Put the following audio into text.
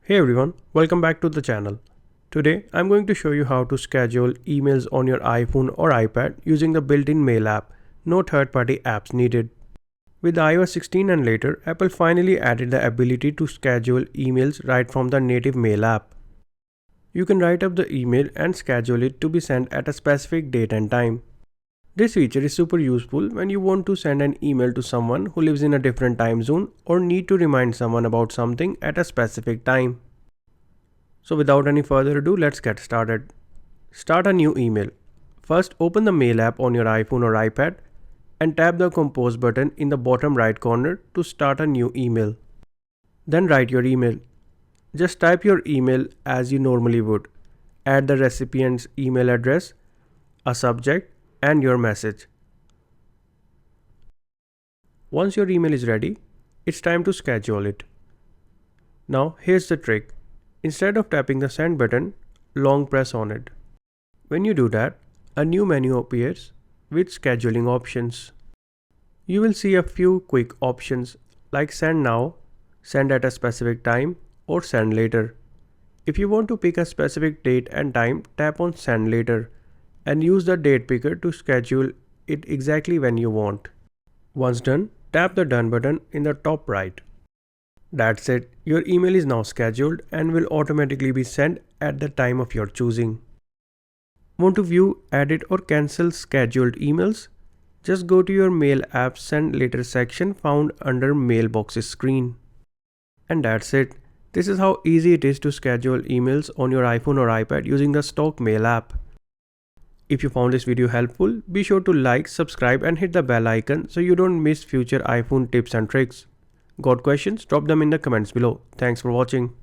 Hey everyone, welcome back to the channel. Today I'm going to show you how to schedule emails on your iPhone or iPad using the built-in mail app. No third-party apps needed. With iOS 16 and later, Apple finally added the ability to schedule emails right from the native mail app. You can write up the email and schedule it to be sent at a specific date and time. This feature is super useful when you want to send an email to someone who lives in a different time zone or need to remind someone about something at a specific time. So without any further ado, let's get started. Start a new email. First, open the Mail app on your iPhone or iPad and tap the Compose button in the bottom right corner to start a new email. Then write your email. Just type your email as you normally would. Add the recipient's email address, a subject, and your message. Once your email is ready, it's time to schedule it. Now here's the trick. Instead of tapping the send button, long press on it. When you do that, a new menu appears with scheduling options. You will see a few quick options like send now, send at a specific time, or send later. If you want to pick a specific date and time, tap on send later and use the date picker to schedule it exactly when you want. Once done, tap the done button in the top right. That's it, your email is now scheduled and will automatically be sent at the time of your choosing. Want to view, edit or cancel scheduled emails? Just go to your Mail app Send Later section found under Mailboxes screen. And that's it. This is how easy it is to schedule emails on your iPhone or iPad using the stock Mail app. If you found this video helpful, be sure to like, subscribe and hit the bell icon so you don't miss future iPhone tips and tricks. Got questions? Drop them in the comments below. Thanks for watching.